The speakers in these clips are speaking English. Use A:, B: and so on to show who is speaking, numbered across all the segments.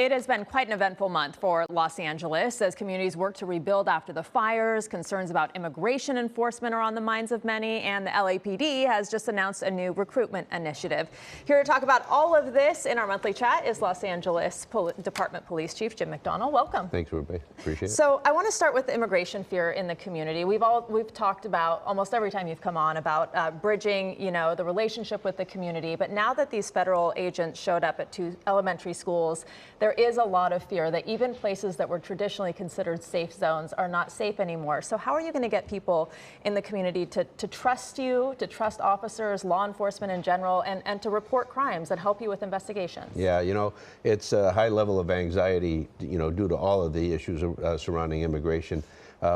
A: it has been quite an eventful month for Los Angeles as communities work to rebuild after the fires. Concerns about immigration enforcement are on the minds of many, and the LAPD has just announced a new recruitment initiative. Here to talk about all of this in our monthly chat is Los Angeles Department Police Chief Jim McDonnell. Welcome.
B: Thanks, everybody. Appreciate it.
A: So I want to start with the immigration fear in the community. We've talked about almost every time you've come on about bridging, the relationship with the community. But now that these federal agents showed up at 2 elementary schools, there is a lot of fear that even places that were traditionally considered safe zones are not safe anymore. So how are you going to get people in the community to trust you, to trust officers, law enforcement in general, and to report crimes and help you with investigations?
B: Yeah, it's a high level of anxiety, due to all of the issues surrounding immigration.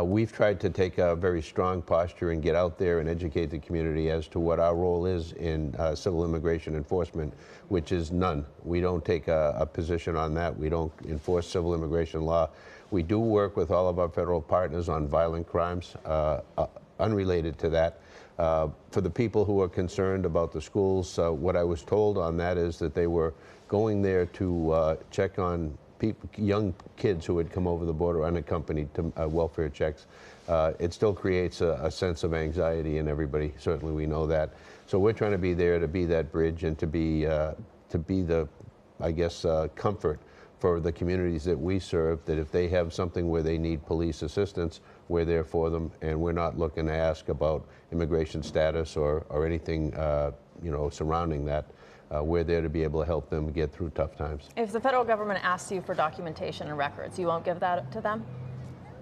B: We've tried to take a very strong posture and get out there and educate the community as to what our role is in civil immigration enforcement, which is none. We don't take a position on that. We don't enforce civil immigration law. We do work with all of our federal partners on violent crimes unrelated to that. For the people who are concerned about the schools, what I was told on that is that they were going there to check on young kids who had come over the border unaccompanied to welfare checks. It still creates a sense of anxiety in everybody. Certainly we know that. So we're trying to be there to be that bridge and to be the, comfort for the communities that we serve, that if they have something where they need police assistance, we're there for them, and we're not looking to ask about immigration status or anything surrounding that. We're there to be able to help them get through tough times.
A: If the federal government asks you for documentation and records, you won't give that to them?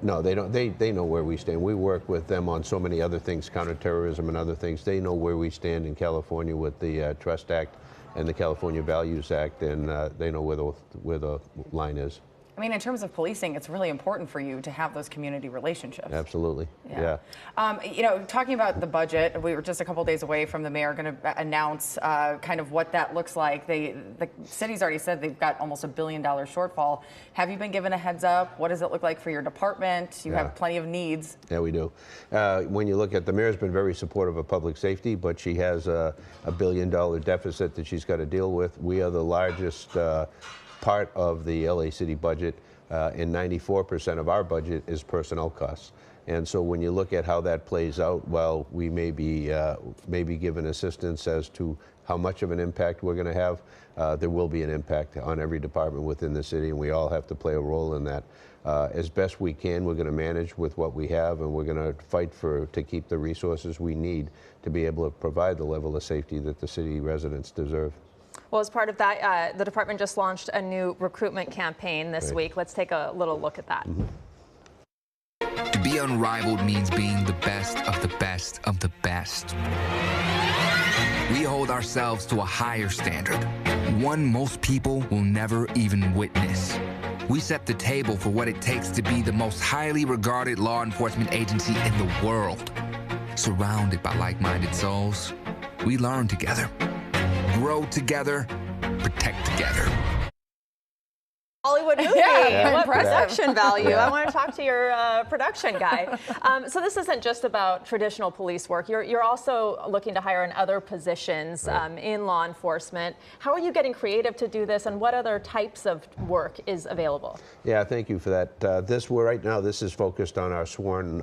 B: No, they don't. They know where we stand. We work with them on so many other things, counterterrorism and other things. They know where we stand in California with the Trust Act and the California Values Act, and they know where the line is.
C: I mean, in terms of policing, it's really important for you to have those community relationships.
B: Absolutely, yeah.
C: Talking about the budget, we were just a couple days away from the mayor going to announce kind of what that looks like. The city's already said they've got almost $1 billion shortfall. Have you been given a heads up? What does it look like for your department? You have plenty of needs.
B: Yeah, we do. When you look at the mayor's been very supportive of public safety, but she has a $1 billion deficit that she's got to deal with. We are the largest part of the LA City budget, and 94% of our budget is personnel costs. And so when you look at how that plays out, while we may be given assistance as to how much of an impact we're going to have, there will be an impact on every department within the city, and we all have to play a role in that. As best we can, we're going to manage with what we have, and we're going to fight to keep the resources we need to be able to provide the level of safety that the city residents deserve.
A: Well, as part of that, the department just launched a new recruitment campaign this week. Let's take a little look at that.
D: To be unrivaled means being the best of the best of the best. We hold ourselves to a higher standard, one most people will never even witness. We set the table for what it takes to be the most highly regarded law enforcement agency in the world. Surrounded by like-minded souls, we learn together, grow together, protect together.
A: Hollywood movie. What production value. I want to talk to your production guy. So this isn't just about traditional police work. You're also looking to hire in other positions in law enforcement. How are you getting creative to do this, and what other types of work is available?
B: Yeah, thank you for that. Right now, this is focused on our sworn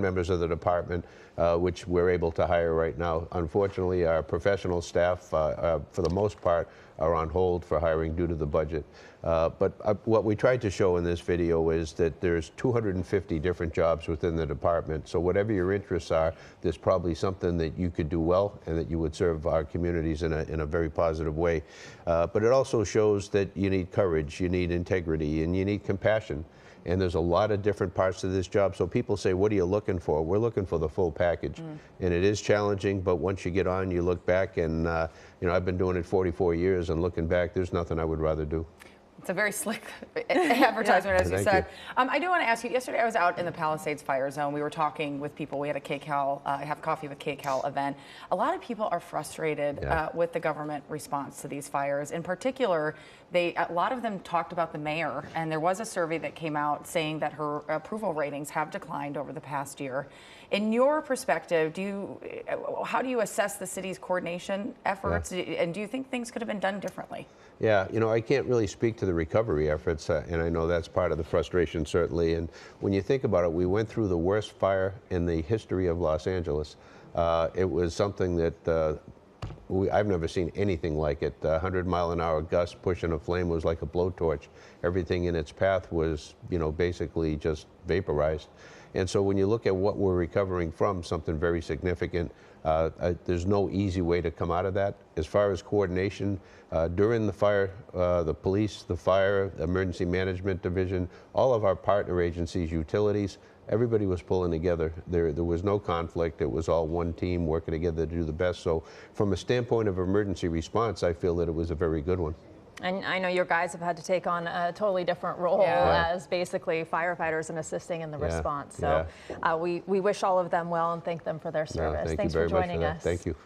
B: members of the department, which we're able to hire right now. Unfortunately, our professional staff, for the most part, are on hold for hiring due to the budget. But what we tried to show in this video is that there's 250 different jobs within the department. So whatever your interests are, there's probably something that you could do well and that you would serve our communities in a very positive way. But it also shows that you need courage, you need integrity, and you need compassion. And there's a lot of different parts to this job. So people say, what are you looking for? We're looking for the full package. And it is challenging, but once you get on, you look back, and I've been doing it 44 years, and looking back, there's nothing I would rather do.
C: It's a very slick advertisement, as you said. I do want to ask you, yesterday I was out in the Palisades fire zone. We were talking with people. We had a KCAL, have coffee with KCAL event. A lot of people are frustrated with the government response to these fires. In particular, a lot of them talked about the mayor, and there was a survey that came out saying that her approval ratings have declined over the past year. In your perspective, how do you assess the city's coordination efforts, and do you think things could have been done differently?
B: Yeah, you know, I can't really speak to the recovery efforts, and I know that's part of the frustration, certainly. And when you think about it, we went through the worst fire in the history of Los Angeles. It was something that I've never seen anything like it. 100-mile-an-hour gust pushing a flame was like a blowtorch. Everything in its path was, you know, basically just vaporized. And so when you look at what we're recovering from, something very significant, there's no easy way to come out of that. As far as coordination, during the fire, the police, the fire, emergency management division, all of our partner agencies, utilities, everybody was pulling together. There was no conflict. It was all one team working together to do the best. So from a standpoint of emergency response, I feel that it was a very good one.
A: And I know your guys have had to take on a totally different role as basically firefighters and assisting in the response. So we wish all of them well and thank them for their service.
B: Thank
A: Thanks
B: you very
A: for
B: much
A: joining
B: for that.
A: us.
B: Thank you.